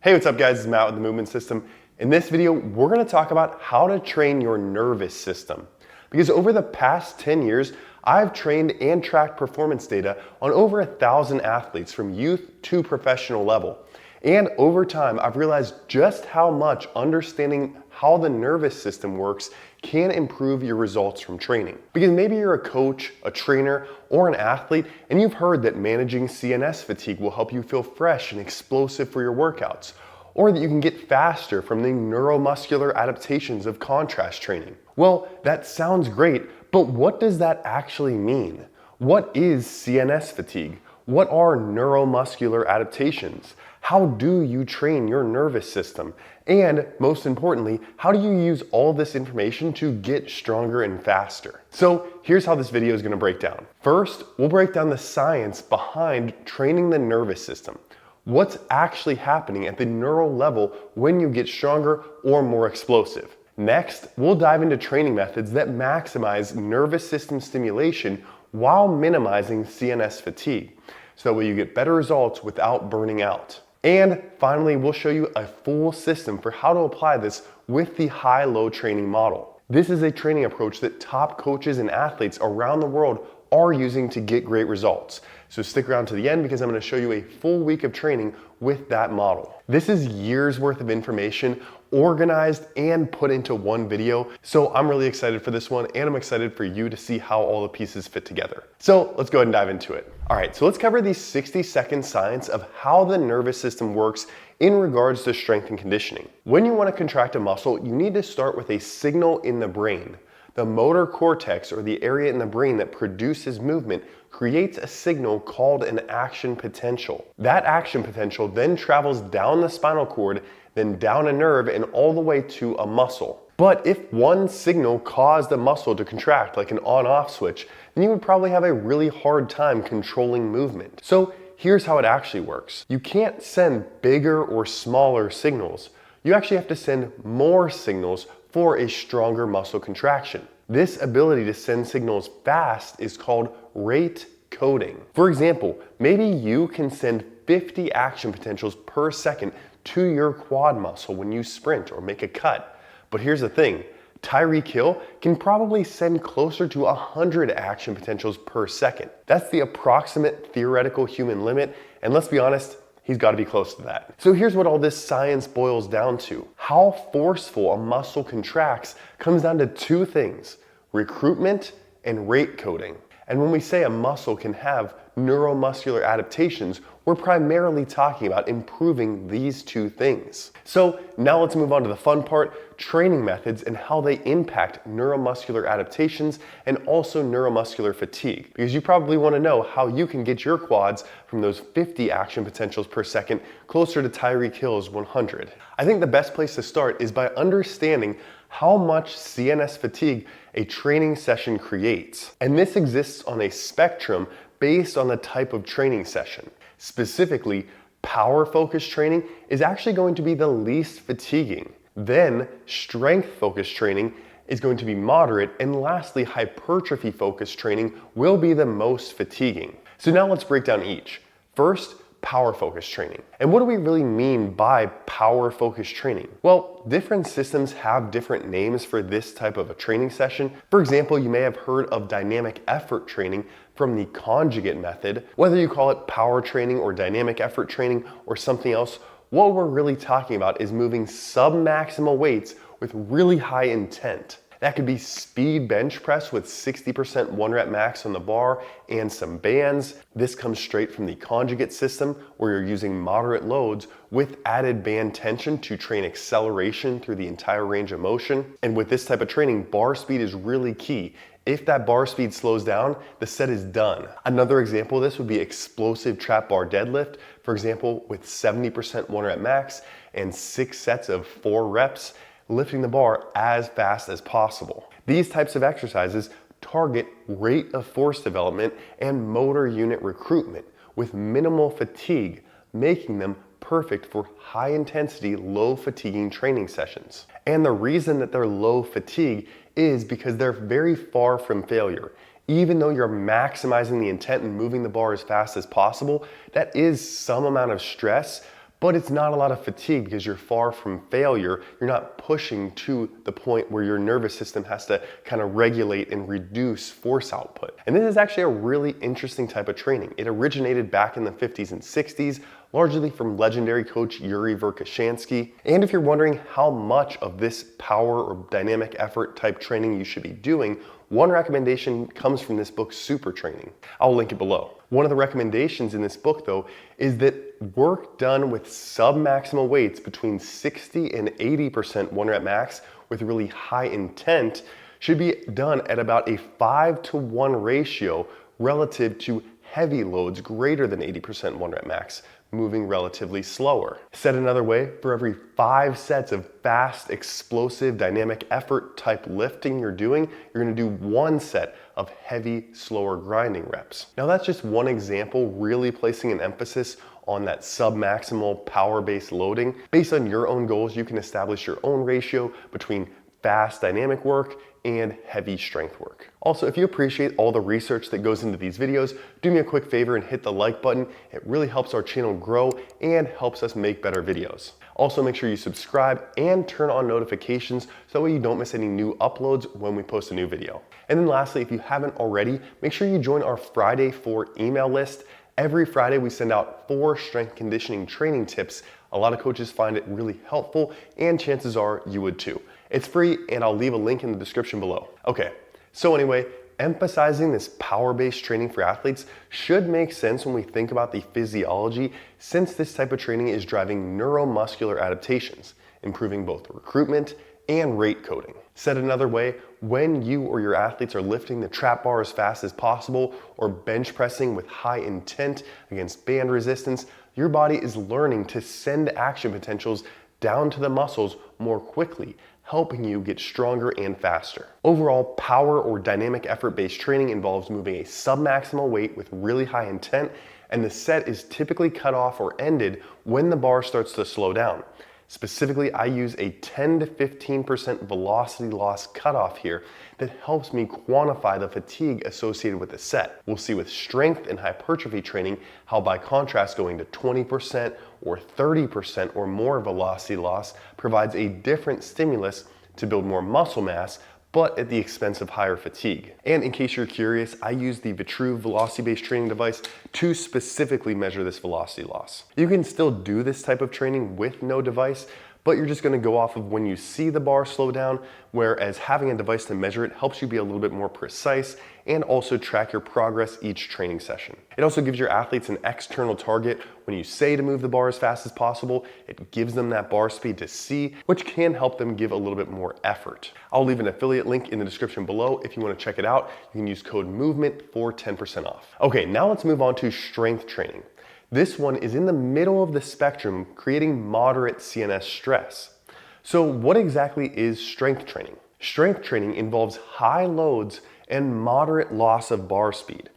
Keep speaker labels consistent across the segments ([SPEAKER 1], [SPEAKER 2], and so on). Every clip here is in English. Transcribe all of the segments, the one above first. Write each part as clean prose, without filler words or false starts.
[SPEAKER 1] Hey, what's up guys? It's Matt with the Movement System. In this video, we're going to talk about how to train your nervous system. Because over the past 10 years, I've trained and tracked performance data on over 1,000 athletes from youth to professional level. And over time, I've realized just how much understanding how the nervous system works can improve your results from training. Because maybe you're a coach, a trainer, or an athlete, and you've heard that managing CNS fatigue will help you feel fresh and explosive for your workouts, or that you can get faster from the neuromuscular adaptations of contrast training. Well, that sounds great, but what does that actually mean? What is CNS fatigue? What are neuromuscular adaptations? How do you train your nervous system? And most importantly, how do you use all this information to get stronger and faster? So here's how this video is going to break down. First, we'll break down the science behind training the nervous system. What's actually happening at the neural level when you get stronger or more explosive? Next, we'll dive into training methods that maximize nervous system stimulation while minimizing CNS fatigue, so that way you get better results without burning out. And finally, we'll show you a full system for how to apply this with the high-low training model. This is a training approach that top coaches and athletes around the world are using to get great results. So stick around to the end because I'm going to show you a full week of training with that model. This is years worth of information organized and put into one video. So I'm really excited for this one, and I'm excited for you to see how all the pieces fit together. So let's go ahead and dive into it. All right, so let's cover the 60-second science of how the nervous system works in regards to strength and conditioning. When you want to contract a muscle, you need to start with a signal in the brain. The motor cortex, or the area in the brain that produces movement, creates a signal called an action potential. That action potential then travels down the spinal cord, then down a nerve, and all the way to a muscle. But if one signal caused the muscle to contract like an on-off switch, then you would probably have a really hard time controlling movement. So here's how it actually works. You can't send bigger or smaller signals. You actually have to send more signals for a stronger muscle contraction. This ability to send signals fast is called rate coding. For example, maybe you can send 50 action potentials per second to your quad muscle when you sprint or make a cut. But here's the thing, Tyreek Hill can probably send closer to 100 action potentials per second. That's the approximate theoretical human limit, and let's be honest, he's got to be close to that. So here's what all this science boils down to. How forceful a muscle contracts comes down to two things: recruitment and rate coding. And when we say a muscle can have neuromuscular adaptations, we're primarily talking about improving these two things. So now let's move on to the fun part, training methods and how they impact neuromuscular adaptations and also neuromuscular fatigue. Because you probably want to know how you can get your quads from those 50 action potentials per second closer to Tyreek Hill's 100. I think the best place to start is by understanding how much CNS fatigue a training session creates. And this exists on a spectrum based on the type of training session. Specifically, power-focused training is actually going to be the least fatiguing. Then, strength-focused training is going to be moderate, and lastly, hypertrophy-focused training will be the most fatiguing. So now let's break down each. First, power-focused training. And what do we really mean by power-focused training? Well, different systems have different names for this type of a training session. For example, you may have heard of dynamic effort training from the conjugate method. Whether you call it power training or dynamic effort training or something else, what we're really talking about is moving sub-maximal weights with really high intent. That could be speed bench press with 60% 1 rep max on the bar and some bands. This comes straight from the conjugate system where you're using moderate loads with added band tension to train acceleration through the entire range of motion. And with this type of training, bar speed is really key. If that bar speed slows down, the set is done. Another example of this would be explosive trap bar deadlift, for example, with 70% 1 rep max and 6 sets of 4 reps, lifting the bar as fast as possible. These types of exercises target rate of force development and motor unit recruitment with minimal fatigue, making them perfect for high intensity, low fatiguing training sessions. And the reason that they're low fatigue is because they're very far from failure. Even though you're maximizing the intent and moving the bar as fast as possible, that is some amount of stress, but it's not a lot of fatigue because you're far from failure. You're not pushing to the point where your nervous system has to kind of regulate and reduce force output. And this is actually a really interesting type of training. It originated back in the 50s and 60s, largely from legendary coach Yuri Verkhoshansky. And if you're wondering how much of this power or dynamic effort type training you should be doing, one recommendation comes from this book, Super Training. I'll link it below. One of the recommendations in this book, though, is that work done with sub-maximal weights between 60 and 80% 1 rep max with really high intent should be done at about a 5-to-1 ratio relative to heavy loads greater than 80% 1 rep max, moving relatively slower. Said another way, for every 5 sets of fast, explosive, dynamic effort type lifting you're doing, you're gonna do 1 set of heavy, slower grinding reps. Now that's just one example, really placing an emphasis on that sub-maximal power-based loading. Based on your own goals, you can establish your own ratio between fast dynamic work and heavy strength work. Also, if you appreciate all the research that goes into these videos, do me a quick favor and hit the like button. It really helps our channel grow and helps us make better videos. Also, make sure you subscribe and turn on notifications so that way you don't miss any new uploads when we post a new video. And then lastly, if you haven't already, make sure you join our Friday 4 email list. Every Friday, we send out 4 strength conditioning training tips. A lot of coaches find it really helpful, and chances are you would too. It's free, and I'll leave a link in the description below. Okay, so anyway, emphasizing this power-based training for athletes should make sense when we think about the physiology, since this type of training is driving neuromuscular adaptations, improving both recruitment and rate coding. Said another way, when you or your athletes are lifting the trap bar as fast as possible or bench pressing with high intent against band resistance, your body is learning to send action potentials down to the muscles more quickly, helping you get stronger and faster. Overall, power or dynamic effort-based training involves moving a sub-maximal weight with really high intent, and the set is typically cut off or ended when the bar starts to slow down. Specifically, I use a 10 to 15% velocity loss cutoff here that helps me quantify the fatigue associated with the set. We'll see with strength and hypertrophy training how, by contrast, going to 20% or 30% or more velocity loss provides a different stimulus to build more muscle mass, but at the expense of higher fatigue. And in case you're curious, I use the Vitruve velocity-based training device to specifically measure this velocity loss. You can still do this type of training with no device, but you're just gonna go off of when you see the bar slow down, whereas having a device to measure it helps you be a little bit more precise and also track your progress each training session. It also gives your athletes an external target. When you say to move the bar as fast as possible, it gives them that bar speed to see, which can help them give a little bit more effort. I'll leave an affiliate link in the description below if you want to check it out. You can use code MOVEMENT for 10% off. Okay, now let's move on to strength training. This one is in the middle of the spectrum, creating moderate CNS stress. So what exactly is strength training? Strength training involves high loads and moderate loss of bar speed.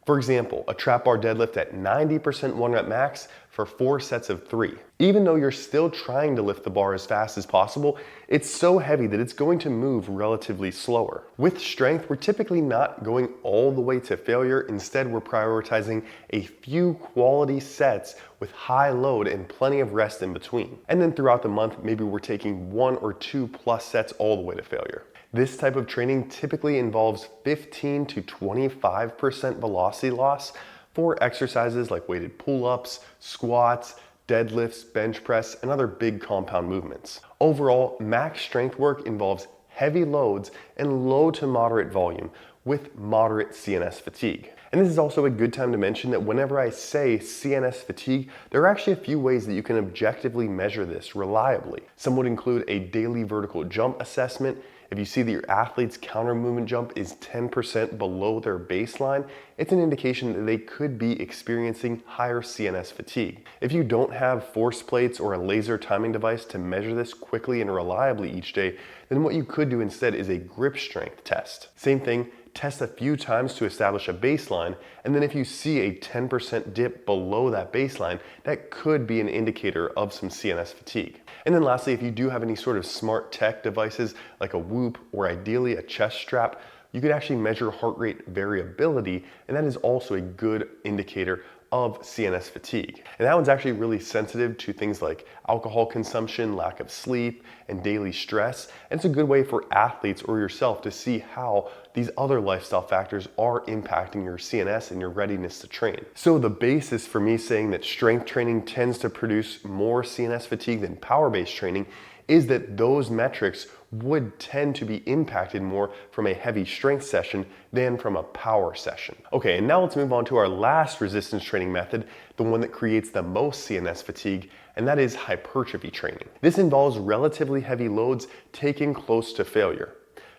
[SPEAKER 1] For example, a trap bar deadlift at 90% 1 rep max for 4 sets of 3. Even though you're still trying to lift the bar as fast as possible, it's so heavy that it's going to move relatively slower. With strength, we're typically not going all the way to failure. Instead, we're prioritizing a few quality sets with high load and plenty of rest in between. And then throughout the month, maybe we're taking 1 or 2 plus sets all the way to failure. This type of training typically involves 15 to 25% velocity loss for exercises like weighted pull-ups, squats, deadlifts, bench press, and other big compound movements. Overall, max strength work involves heavy loads and low to moderate volume with moderate CNS fatigue. And this is also a good time to mention that whenever I say CNS fatigue, there are actually a few ways that you can objectively measure this reliably. Some would include a daily vertical jump assessment. If you see that your athlete's counter movement jump is 10% below their baseline, it's an indication that they could be experiencing higher CNS fatigue. If you don't have force plates or a laser timing device to measure this quickly and reliably each day, then what you could do instead is a grip strength test. Same thing, test a few times to establish a baseline, and then if you see a 10% dip below that baseline, that could be an indicator of some CNS fatigue. And then lastly, if you do have any sort of smart tech devices like a Whoop or ideally a chest strap, you could actually measure heart rate variability, and that is also a good indicator of CNS fatigue. And that one's actually really sensitive to things like alcohol consumption, lack of sleep, and daily stress. And it's a good way for athletes or yourself to see how these other lifestyle factors are impacting your CNS and your readiness to train. So the basis for me saying that strength training tends to produce more CNS fatigue than power-based training is that those metrics would tend to be impacted more from a heavy strength session than from a power session. Okay, and now let's move on to our last resistance training method, the one that creates the most CNS fatigue, and that is hypertrophy training. This involves relatively heavy loads taken close to failure.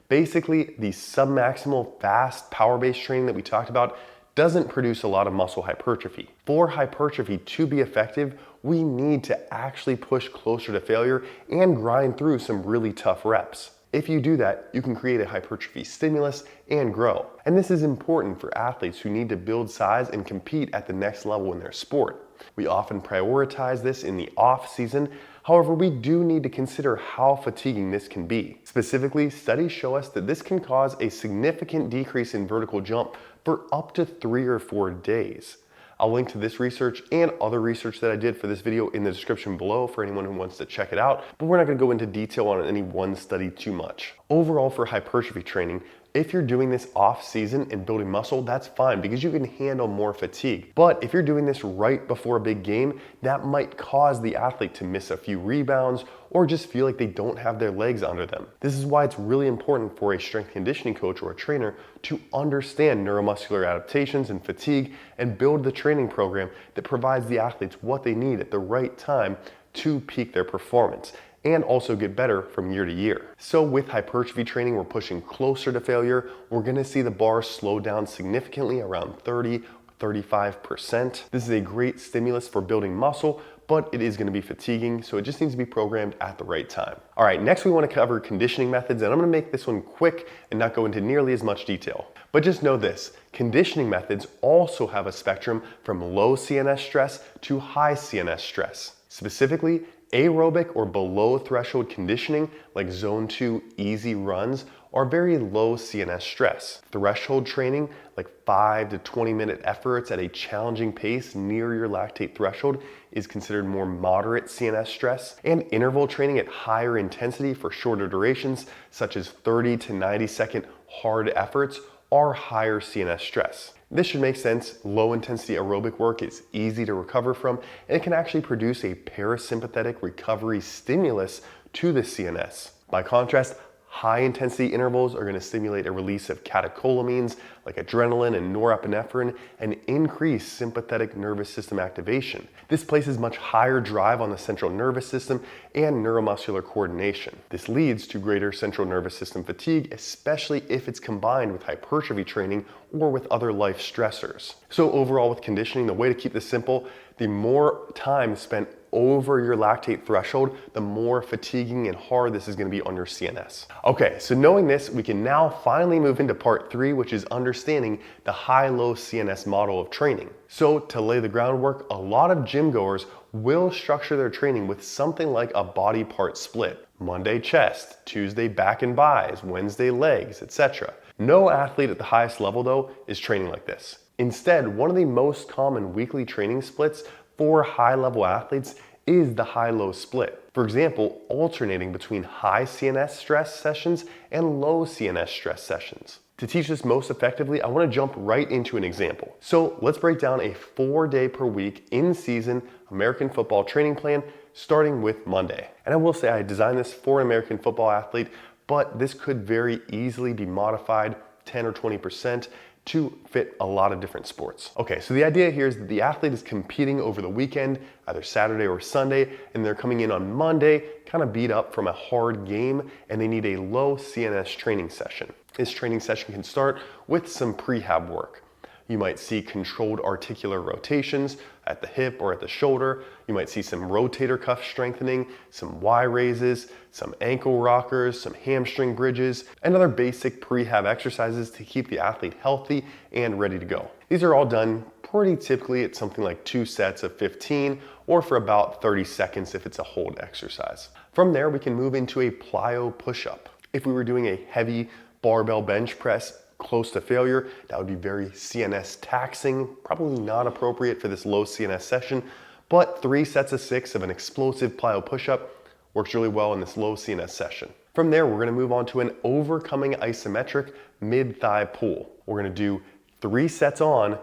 [SPEAKER 1] Basically, the submaximal fast power-based training that we talked about doesn't produce a lot of muscle hypertrophy. For hypertrophy to be effective, we need to actually push closer to failure and grind through some really tough reps. If you do that, you can create a hypertrophy stimulus and grow. And this is important for athletes who need to build size and compete at the next level in their sport. We often prioritize this in the off season. However, we do need to consider how fatiguing this can be. Specifically, studies show us that this can cause a significant decrease in vertical jump for up to 3 or 4 days. I'll link to this research and other research that I did for this video in the description below for anyone who wants to check it out, but we're not going to go into detail on any one study too much. Overall, for hypertrophy training, if you're doing this off season and building muscle, that's fine because you can handle more fatigue. But if you're doing this right before a big game, that might cause the athlete to miss a few rebounds or just feel like they don't have their legs under them. This is why it's really important for a strength conditioning coach or a trainer to understand neuromuscular adaptations and fatigue and build the training program that provides the athletes what they need at the right time to peak their performance and also get better from year to year. So with hypertrophy training, we're pushing closer to failure. We're gonna see the bar slow down significantly around 30-35%. This is a great stimulus for building muscle, but it is gonna be fatiguing, so it just needs to be programmed at the right time. All right, next we wanna cover conditioning methods, and I'm gonna make this one quick and not go into nearly as much detail. But just know this, conditioning methods also have a spectrum from low CNS stress to high CNS stress. Specifically, aerobic or below threshold conditioning like zone 2 easy runs are very low CNS stress. Threshold training like 5 to 20 minute efforts at a challenging pace near your lactate threshold is considered more moderate CNS stress, and interval training at higher intensity for shorter durations such as 30 to 90 second hard efforts are higher CNS stress. This should make sense. Low intensity aerobic work is easy to recover from, and it can actually produce a parasympathetic recovery stimulus to the CNS. By contrast, high intensity intervals are going to stimulate a release of catecholamines like adrenaline and norepinephrine and increase sympathetic nervous system activation. This places much higher drive on the central nervous system and neuromuscular coordination. This leads to greater central nervous system fatigue, especially if it's combined with hypertrophy training or with other life stressors. So overall with conditioning, the way to keep this simple, the more time spent over your lactate threshold, the more fatiguing and hard this is going to be on your CNS. Okay, so knowing this, we can now finally move into part 3, which is understanding the high-low CNS model of training. So to lay the groundwork, a lot of gym goers will structure their training with something like a body part split. Monday chest, Tuesday back and buys, Wednesday legs, etc. No athlete at the highest level though is training like this. Instead, one of the most common weekly training splits for high-level athletes is the high-low split. For example, alternating between high CNS stress sessions and low CNS stress sessions. To teach this most effectively, I want to jump right into an example. So let's break down a 4-day per week in-season American football training plan starting with Monday. And I will say I designed this for an American football athlete, but this could very easily be modified 10 or 20% to fit a lot of different sports. Okay, so the idea here is that the athlete is competing over the weekend, either Saturday or Sunday, and they're coming in on Monday, kind of beat up from a hard game, and they need a low CNS training session. This training session can start with some prehab work. You might see controlled articular rotations at the hip or at the shoulder. You might see some rotator cuff strengthening, some Y raises, some ankle rockers, some hamstring bridges, and other basic prehab exercises to keep the athlete healthy and ready to go. These are all done pretty typically at something like 2 sets of 15 or for about 30 seconds if it's a hold exercise. From there, we can move into a plyo push-up. If we were doing a heavy barbell bench press, close to failure. That would be very CNS taxing, probably not appropriate for this low CNS session, but 3 sets of 6 of an explosive plyo push-up works really well in this low CNS session. From there, we're gonna move on to an overcoming isometric mid-thigh pull. We're gonna do 3 sets on,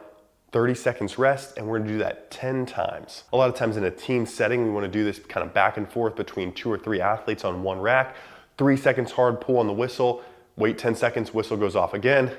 [SPEAKER 1] 30 seconds rest, and we're gonna do that 10 times. A lot of times in a team setting, we wanna do this kind of back and forth between 2 or 3 athletes on one rack. 3 seconds hard pull on the whistle, wait 10 seconds, whistle goes off again,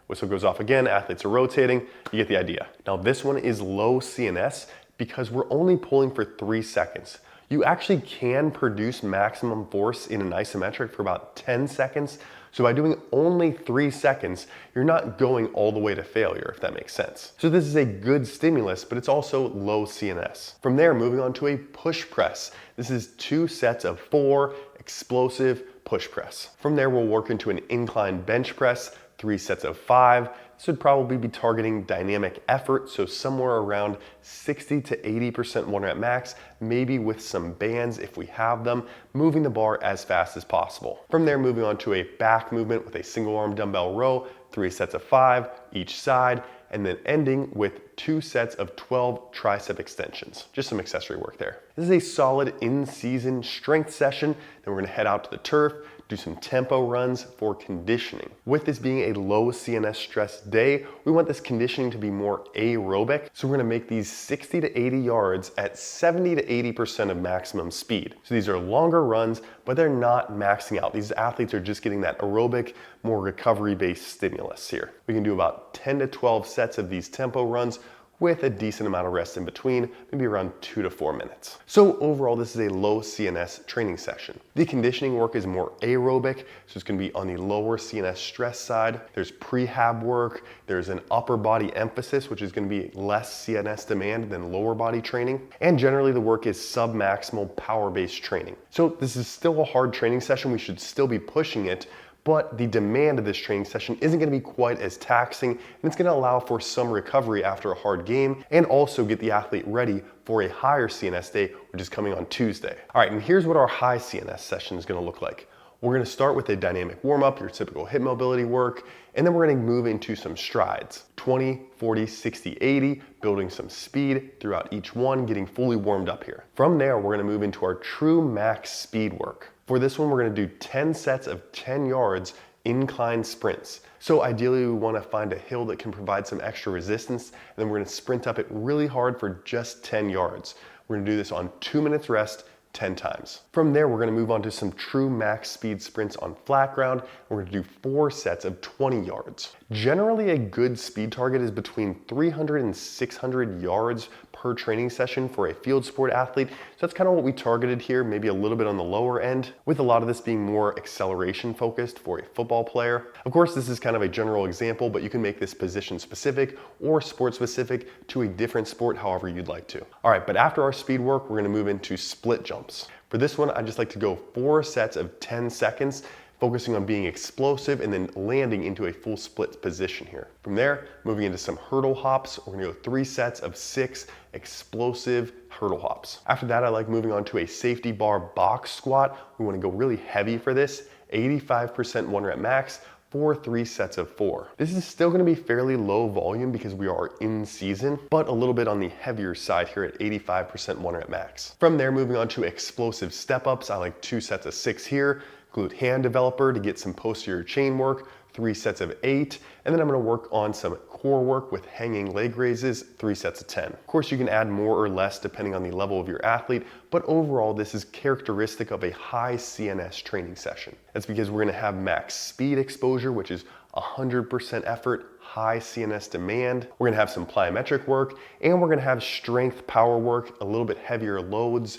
[SPEAKER 1] athletes are rotating, you get the idea. Now this one is low CNS because we're only pulling for 3 seconds. You actually can produce maximum force in an isometric for about 10 seconds. So by doing only 3 seconds, you're not going all the way to failure, if that makes sense. So this is a good stimulus, but it's also low CNS. From there, moving on to a push press. This is 2 sets of 4 explosive push press. From there, we'll work into an incline bench press, 3 sets of 5. This would probably be targeting dynamic effort, so somewhere around 60 to 80% 1 rep max, maybe with some bands if we have them, moving the bar as fast as possible. From there, moving on to a back movement with a single arm dumbbell row, 3 sets of 5 each side, and then ending with 2 sets of 12 tricep extensions. Just some accessory work there. This is a solid in-season strength session. Then we're gonna head out to the turf, do some tempo runs for conditioning. With this being a low CNS stress day, we want this conditioning to be more aerobic. So we're gonna make these 60 to 80 yards at 70 to 80% of maximum speed. So these are longer runs, but they're not maxing out. These athletes are just getting that aerobic, more recovery-based stimulus here. We can do about 10 to 12 sets of these tempo runs with a decent amount of rest in between, maybe around 2 to 4 minutes. So overall, this is a low CNS training session. The conditioning work is more aerobic, so it's gonna be on the lower CNS stress side. There's prehab work, there's an upper body emphasis, which is gonna be less CNS demand than lower body training. And generally the work is sub-maximal power-based training. So this is still a hard training session, we should still be pushing it, but the demand of this training session isn't gonna be quite as taxing, and it's gonna allow for some recovery after a hard game, and also get the athlete ready for a higher CNS day, which is coming on Tuesday. All right, and here's what our high CNS session is gonna look like. We're gonna start with a dynamic warm-up, your typical hip mobility work, and then we're gonna move into some strides. 20, 40, 60, 80, building some speed throughout each one, getting fully warmed up here. From there, we're gonna move into our true max speed work. For this one, we're gonna do 10 sets of 10 yards incline sprints. So ideally, we wanna find a hill that can provide some extra resistance, and then we're gonna sprint up it really hard for just 10 yards. We're gonna do this on 2 minutes rest, 10 times. From there, we're gonna move on to some true max speed sprints on flat ground. We're gonna do 4 sets of 20 yards. Generally, a good speed target is between 300 and 600 yards per training session for a field sport athlete. So that's kind of what we targeted here, maybe a little bit on the lower end, with a lot of this being more acceleration focused for a football player. Of course, this is kind of a general example, but you can make this position specific or sport specific to a different sport, however you'd like to. All right, but after our speed work, we're gonna move into split jumps. For this one, I just like to go 4 sets of 10 seconds, focusing on being explosive and then landing into a full split position here. From there, moving into some hurdle hops, we're gonna go 3 sets of 6 explosive hurdle hops. After that, I like moving on to a safety bar box squat. We wanna go really heavy for this, 85% 1 rep max, for 3 sets of 4. This is still gonna be fairly low volume because we are in season, but a little bit on the heavier side here at 85% 1 rep max. From there, moving on to explosive step ups, I like 2 sets of 6 here, glute hand developer to get some posterior chain work, 3 sets of 8, and then I'm gonna work on some core work with hanging leg raises, 3 sets of 10. Of course, you can add more or less depending on the level of your athlete, but overall, this is characteristic of a high CNS training session. That's because we're gonna have max speed exposure, which is 100% effort, high CNS demand. We're gonna have some plyometric work, and we're gonna have strength power work, a little bit heavier loads,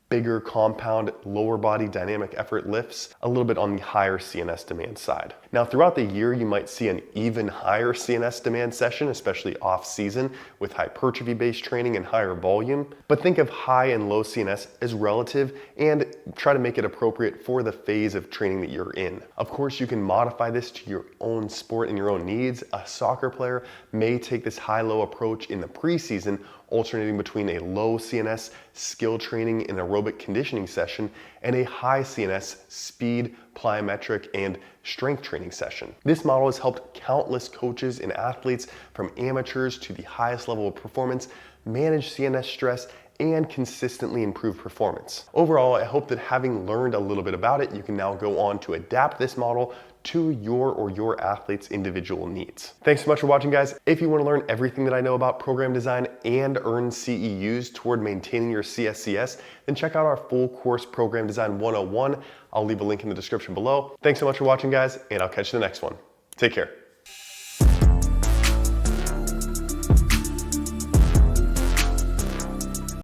[SPEAKER 1] bigger compound lower body dynamic effort lifts, a little bit on the higher CNS demand side. Now throughout the year, you might see an even higher CNS demand session, especially off season with hypertrophy based training and higher volume. But think of high and low CNS as relative and try to make it appropriate for the phase of training that you're in. Of course, you can modify this to your own sport and your own needs. A soccer player may take this high-low approach in the preseason, alternating between a low CNS skill training and aerobic conditioning session and a high CNS speed, plyometric, and strength training session. This model has helped countless coaches and athletes from amateurs to the highest level of performance manage CNS stress and consistently improve performance. Overall, I hope that having learned a little bit about it, you can now go on to adapt this model to your athlete's individual needs. Thanks so much for watching, guys. If you want to learn everything that I know about program design and earn CEUs toward maintaining your CSCS, then check out our full course, Program Design 101. I'll leave a link in the description below. Thanks so much for watching, guys, and I'll catch you in the next one. Take care.